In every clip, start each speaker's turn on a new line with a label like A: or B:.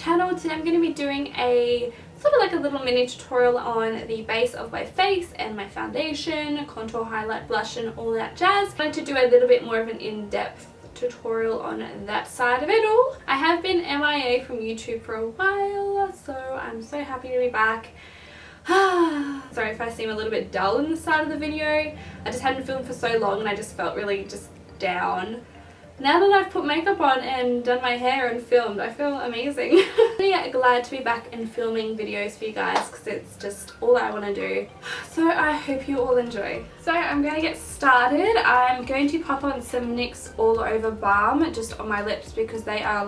A: channel. Today I'm going to be doing a sort of like a little mini tutorial on the base of my face and my foundation, contour, highlight, blush and all that jazz. I wanted to do a little bit more of an in-depth tutorial on that side of it all. I have been MIA from YouTube for a while, so I'm so happy to be back. Sorry if I seem a little bit dull in the side of the video. I just hadn't filmed for so long and I just felt really just down. Now that I've put makeup on and done my hair and filmed, I feel amazing. Yeah, glad to be back and filming videos for you guys because it's just all I want to do. So I hope you all enjoy. So I'm going to get started. I'm going to pop on some NYX All Over Balm just on my lips because they are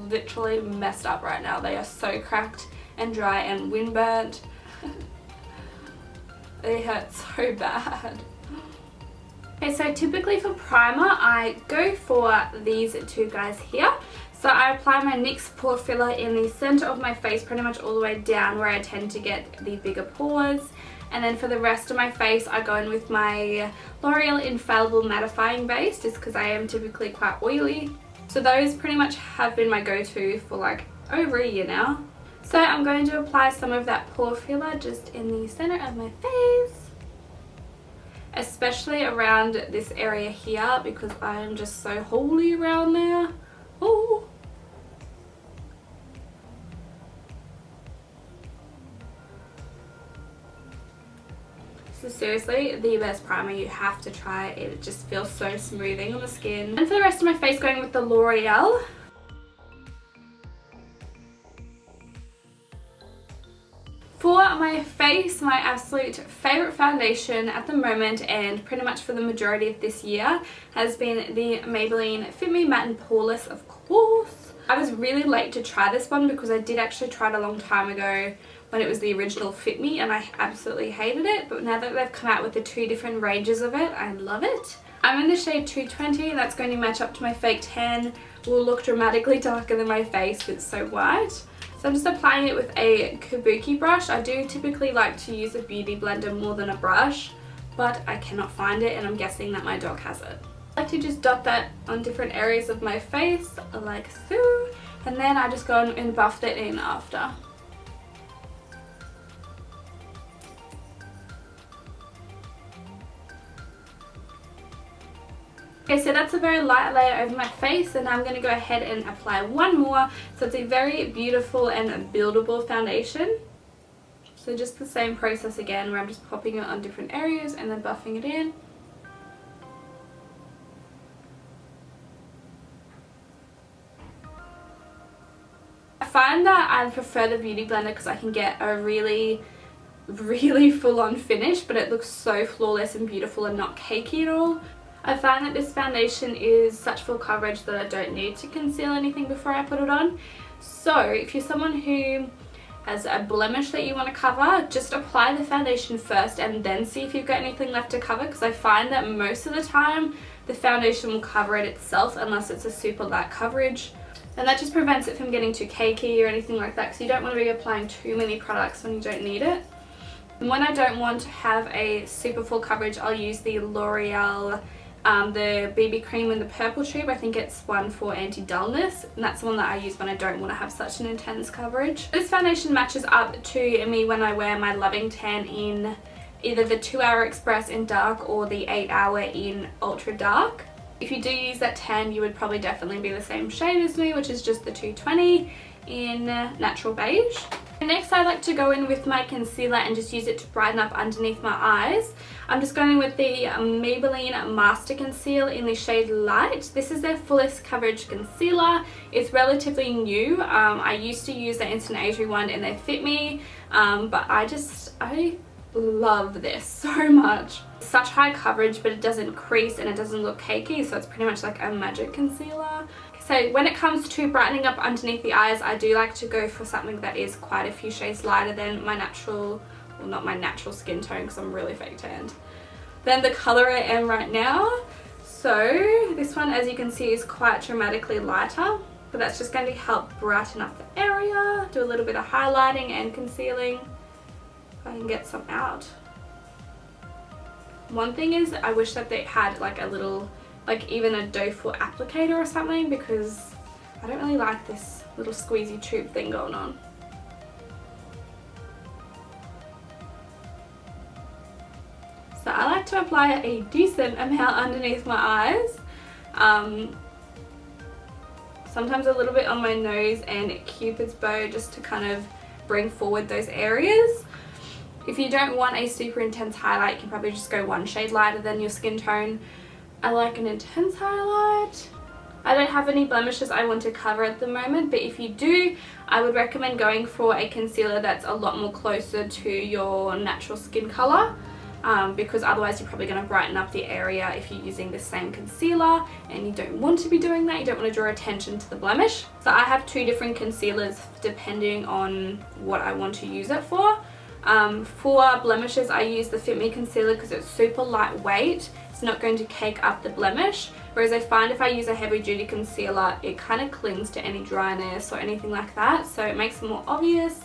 A: literally messed up right now. They are so cracked and dry and windburnt. They hurt so bad. Okay, so typically for primer, I go for these two guys here. So I apply my NYX Pore Filler in the center of my face, pretty much all the way down where I tend to get the bigger pores. And then for the rest of my face, I go in with my L'Oreal Infallible Mattifying base, just because I am typically quite oily. So those pretty much have been my go-to for like over a year now. So I'm going to apply some of that pore filler just in the center of my face. Especially around this area here because I am just so holy around there. Oh. This is seriously the best primer. You have to try it. It just feels so smoothing on the skin. And for the rest of my face, going with the L'Oreal. For my face, my absolute favourite foundation at the moment and pretty much for the majority of this year has been the Maybelline Fit Me Matte and Poreless, of course. I was really late to try this one because I did actually try it a long time ago when it was the original Fit Me and I absolutely hated it, but now that they've come out with the two different ranges of it, I love it. I'm in the shade 220, that's going to match up to my fake tan, will look dramatically darker than my face, it's so white. So I'm just applying it with a kabuki brush. I do typically like to use a beauty blender more than a brush, but I cannot find it and I'm guessing that my dog has it. I like to just dot that on different areas of my face like so, and then I just go and buff that in after. Okay, so that's a very light layer over my face and I'm going to go ahead and apply one more. So it's a very beautiful and buildable foundation. So just the same process again where I'm just popping it on different areas and then buffing it in. I find that I prefer the beauty blender because I can get a really full-on finish, but it looks so flawless and beautiful and not cakey at all. I find that this foundation is such full coverage that I don't need to conceal anything before I put it on. So if you're someone who has a blemish that you want to cover, just apply the foundation first and then see if you've got anything left to cover, because I find that most of the time the foundation will cover it itself unless it's a super light coverage. And that just prevents it from getting too cakey or anything like that, because you don't want to be applying too many products when you don't need it. And when I don't want to have a super full coverage, I'll use the L'Oreal the BB cream in the purple tube. I think it's one for anti-dullness, and that's the one that I use when I don't want to have such an intense coverage. This foundation matches up to me when I wear my Loving Tan in either the 2 Hour Express in dark or the 8 Hour in ultra dark. If you do use that tan, you would probably definitely be the same shade as me, which is just the 220 in natural beige. And next I like to go in with my concealer and just use it to brighten up underneath my eyes. I'm just going with the Maybelline Master Conceal in the shade Light. This is their fullest coverage concealer. It's relatively new. I used to use the Instant Age one in their Fit Me, but I love this so much. Such high coverage, but it doesn't crease and it doesn't look cakey, so it's pretty much like a magic concealer. So when it comes to brightening up underneath the eyes, I do like to go for something that is quite a few shades lighter than my natural, well, not my natural skin tone because I'm really fake tanned, than the colour I am right now. So this one, as you can see, is quite dramatically lighter, but that's just going to help brighten up the area, do a little bit of highlighting and concealing. If I can get some out. One thing is I wish that they had like a little, like even a doe foot applicator or something, because I don't really like this little squeezy tube thing going on. So I like to apply a decent amount underneath my eyes. Sometimes a little bit on my nose and Cupid's bow, just to kind of bring forward those areas. If you don't want a super intense highlight, you can probably just go one shade lighter than your skin tone. I like an intense highlight. I don't have any blemishes I want to cover at the moment, but if you do, I would recommend going for a concealer that's a lot more closer to your natural skin color. Because otherwise you're probably going to brighten up the area if you're using the same concealer, and you don't want to be doing that. You don't want to draw attention to the blemish. So I have two different concealers depending on what I want to use it for. For blemishes, I use the Fit Me concealer because it's super lightweight. It's not going to cake up the blemish, whereas I find if I use a heavy duty concealer, it kind of clings to any dryness or anything like that, so it makes it more obvious.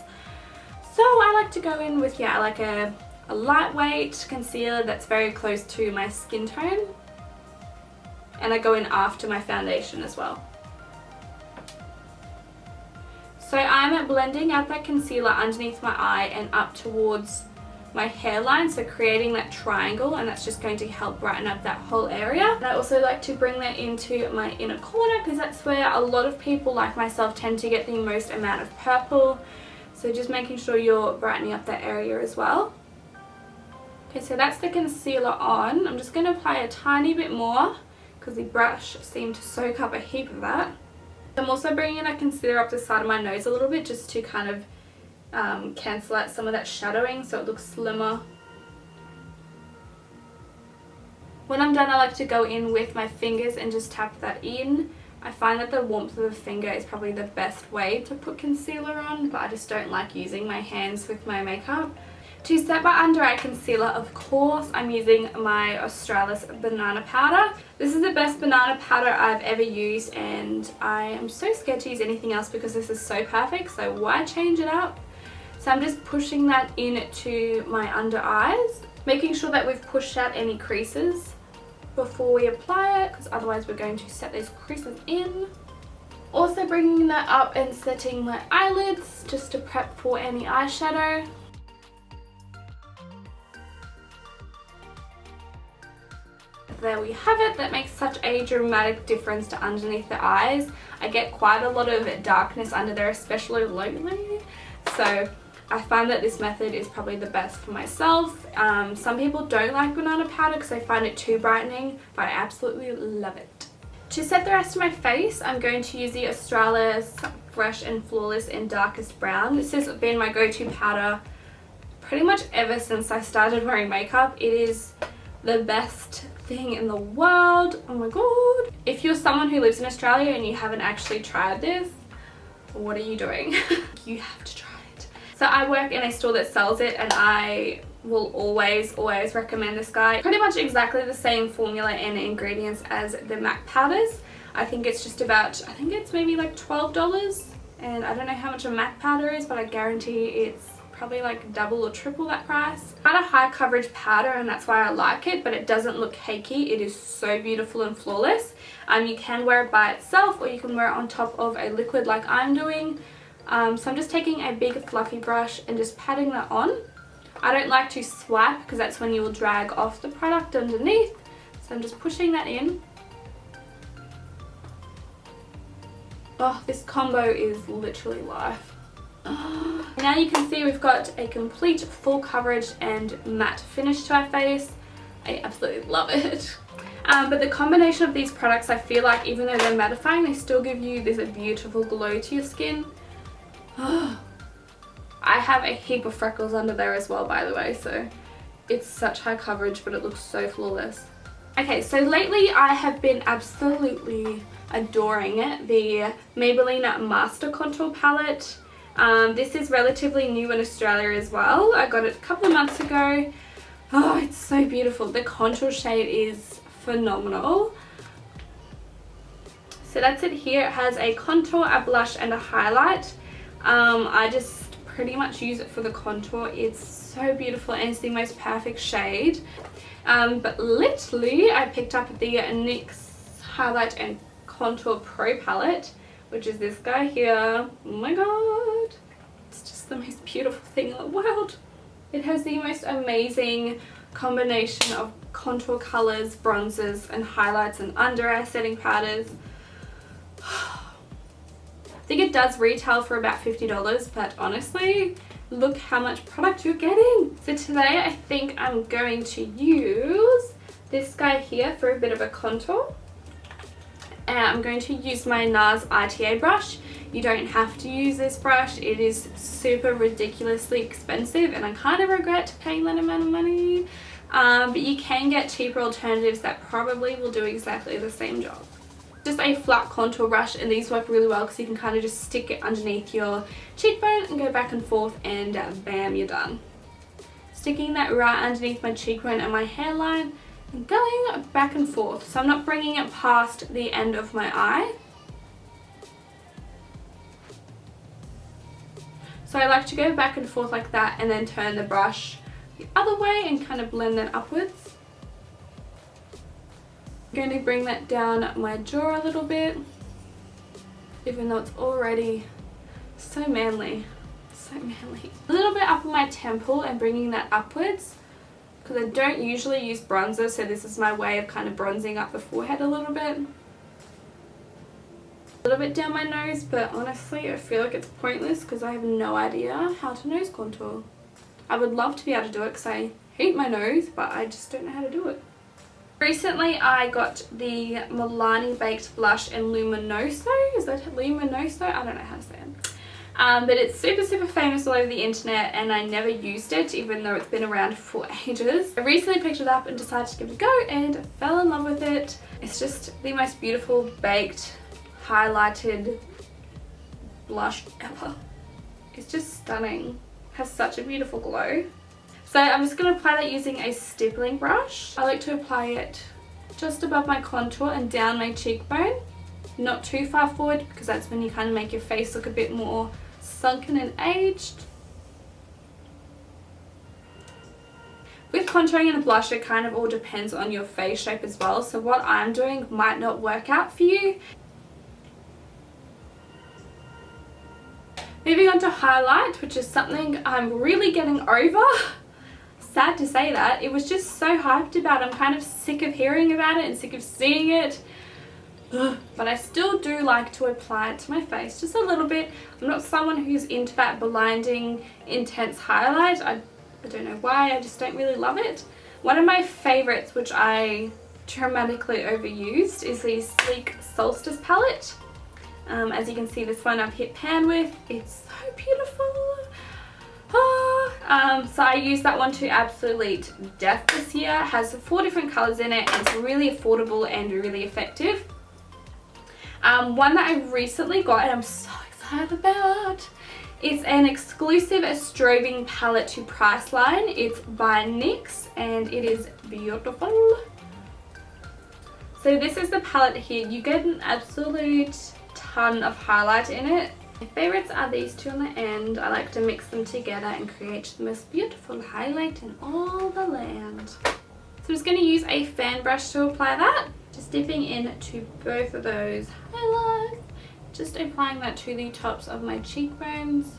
A: So I like to go in with, yeah, like a lightweight concealer that's very close to my skin tone, and I go in after my foundation as well. So I'm blending out that concealer underneath my eye and up towards my hairline, so creating that triangle, and that's just going to help brighten up that whole area. And I also like to bring that into my inner corner because that's where a lot of people like myself tend to get the most amount of purple, so just making sure you're brightening up that area as well. Okay, so that's the concealer on. I'm just going to apply a tiny bit more because the brush seemed to soak up a heap of that. I'm also bringing that concealer up the side of my nose a little bit just to kind of cancel out some of that shadowing so it looks slimmer. When I'm done, I like to go in with my fingers and just tap that in. I find that the warmth of the finger is probably the best way to put concealer on, but I just don't like using my hands with my makeup. To set my under eye concealer, of course, I'm using my Australis banana powder. This is the best banana powder I've ever used, and I am so scared to use anything else because this is so perfect, so why change it up? So I'm just pushing that into my under eyes, making sure that we've pushed out any creases before we apply it, because otherwise we're going to set those creases in. Also bringing that up and setting my eyelids just to prep for any eyeshadow. There we have it. That makes such a dramatic difference to underneath the eyes. I get quite a lot of darkness under there, especially lately, so I find that this method is probably the best for myself. Some people don't like banana powder because they find it too brightening, but I absolutely love it. To set the rest of my face, I'm going to use the Australis Fresh and Flawless in Darkest Brown. This has been my go-to powder pretty much ever since I started wearing makeup. It is the best thing in the world. Oh my god. If you're someone who lives in Australia and you haven't actually tried this, what are you doing? You have to try it. So I work in a store that sells it, and I will always recommend this guy. Pretty much exactly the same formula and ingredients as the MAC powders. I think it's just about, I think it's maybe like $12, and I don't know how much a MAC powder is, but I guarantee it's probably like double or triple that price. Quite a high coverage powder, and that's why I like it, but it doesn't look cakey. It is so beautiful and flawless. You can wear it by itself, or you can wear it on top of a liquid like I'm doing. So I'm just taking a big fluffy brush and just patting that on. I don't like to swipe because that's when you will drag off the product underneath. So I'm just pushing that in. Oh, this combo is literally life. Now you can see we've got a complete full coverage and matte finish to our face. I absolutely love it. But the combination of these products, I feel like even though they're mattifying, they still give you this beautiful glow to your skin. I have a heap of freckles under there as well, by the way, so it's such high coverage, but it looks so flawless. Okay, so lately I have been absolutely adoring it, the Maybelline Master Contour Palette. This is relatively new in Australia as well. I got it a couple of months ago. Oh, it's so beautiful. The contour shade is phenomenal. So that's it here. It has a contour, a blush, and a highlight. I just pretty much use it for the contour. It's so beautiful and it's the most perfect shade. But literally I picked up the NYX Highlight and Contour Pro Palette, which is this guy here. Oh my god, it's just the most beautiful thing in the world. It has the most amazing combination of contour colors, bronzers and highlights and under eye setting powders. I think it does retail for about $50, but honestly, look how much product you're getting. So today I think I'm going to use this guy here for a bit of a contour. And I'm going to use my NARS ITA brush. You don't have to use this brush. It is super ridiculously expensive and I kind of regret paying that amount of money. But you can get cheaper alternatives that probably will do exactly the same job. Just a flat contour brush, and these work really well because you can kind of just stick it underneath your cheekbone and go back and forth and bam, you're done. Sticking that right underneath my cheekbone and my hairline and going back and forth. So I'm not bringing it past the end of my eye. So I like to go back and forth like that and then turn the brush the other way and kind of blend that upwards. I'm going to bring that down my jaw a little bit, even though it's already so manly, so manly. A little bit up on my temple and bringing that upwards because I don't usually use bronzer, so this is my way of kind of bronzing up the forehead a little bit. A little bit down my nose, but honestly I feel like it's pointless because I have no idea how to nose contour. I would love to be able to do it because I hate my nose, but I just don't know how to do it. Recently I got the Milani Baked Blush in Luminoso. Is that Luminoso? I don't know how to say it. But it's super famous all over the internet and I never used it even though it's been around for ages. I recently picked it up and decided to give it a go and fell in love with it. It's just the most beautiful baked highlighted blush ever. It's just stunning. Has such a beautiful glow. So I'm just going to apply that using a stippling brush. I like to apply it just above my contour and down my cheekbone. Not too far forward because that's when you kind of make your face look a bit more sunken and aged. With contouring and a blush, it kind of all depends on your face shape as well. So what I'm doing might not work out for you. Moving on to highlight, which is something I'm really getting over. Sad to say that. It was just so hyped about. I'm kind of sick of hearing about it and sick of seeing it. But I still do like to apply it to my face just a little bit. I'm not someone who's into that blinding, intense highlight. I don't know why, I just don't really love it. One of my favorites, which I dramatically overused, is the Sleek Solstice palette. As you can see, this one I've hit pan with. It's so beautiful. So I used that one to absolute death this year. It has 4 different colours in it and it's really affordable and really effective. One that I recently got and I'm so excited about, it's an exclusive Strobing palette to Priceline. It's by NYX and it is beautiful. So this is the palette here. You get an absolute ton of highlight in it. My favourites are these two on the end. I like to mix them together and create the most beautiful highlight in all the land. So I'm just going to use a fan brush to apply that. Just dipping into both of those highlights. Just applying that to the tops of my cheekbones.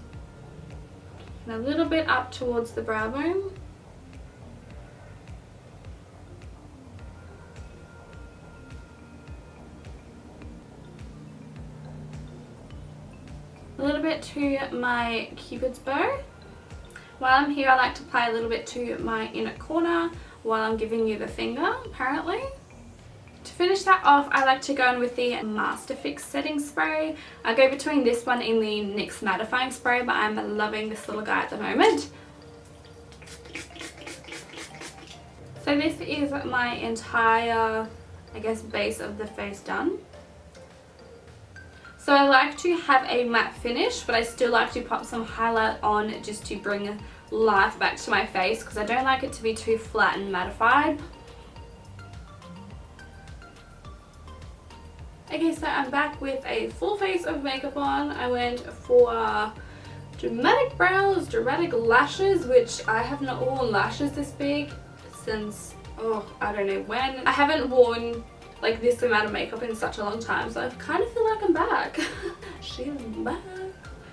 A: And a little bit up towards the brow bone. A little bit to my cupid's bow. While I'm here, I like to apply a little bit to my inner corner while I'm giving you the finger, apparently. To finish that off, I like to go in with the Master Fix setting spray. I go between this one and the NYX Mattifying spray, but I'm loving this little guy at the moment. So this is my entire, I guess, base of the face done. So I like to have a matte finish, but I still like to pop some highlight on just to bring life back to my face because I don't like it to be too flat and mattified. Okay, so I'm back with a full face of makeup on. I went for dramatic brows, dramatic lashes, which I have not worn lashes this big since, oh, I don't know when. I haven't worn like this amount of makeup in such a long time, so I kind of feel like I'm back. She's back.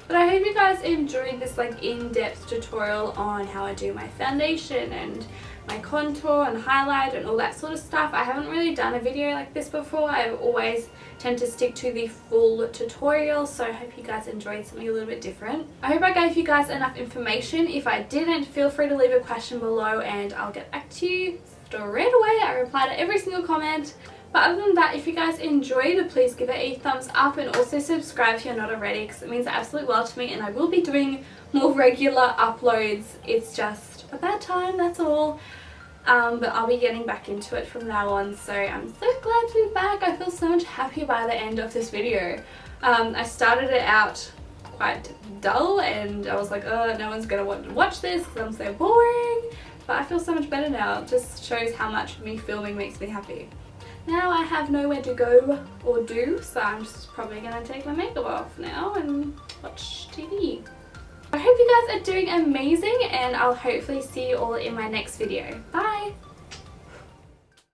A: But I hope you guys enjoyed this like in-depth tutorial on how I do my foundation and my contour and highlight and all that sort of stuff. I haven't really done a video like this before. I always tend to stick to the full tutorial, so I hope you guys enjoyed something a little bit different. I hope I gave you guys enough information. If I didn't, feel free to leave a question below and I'll get back to you straight away. I reply to every single comment. But other than that, if you guys enjoyed, please give it a thumbs up and also subscribe if you're not already, because it means the absolute world to me, and I will be doing more regular uploads. It's just a bad time, that's all. But I'll be getting back into it from now on, so I'm so glad to be back. I feel so much happier by the end of this video. I started it out quite dull and I was like, oh, no one's gonna want to watch this because I'm so boring. But I feel so much better now. It just shows how much me filming makes me happy. Now I have nowhere to go or do, so I'm just probably going to take my makeup off now and watch TV. I hope you guys are doing amazing, and I'll hopefully see you all in my next video. Bye!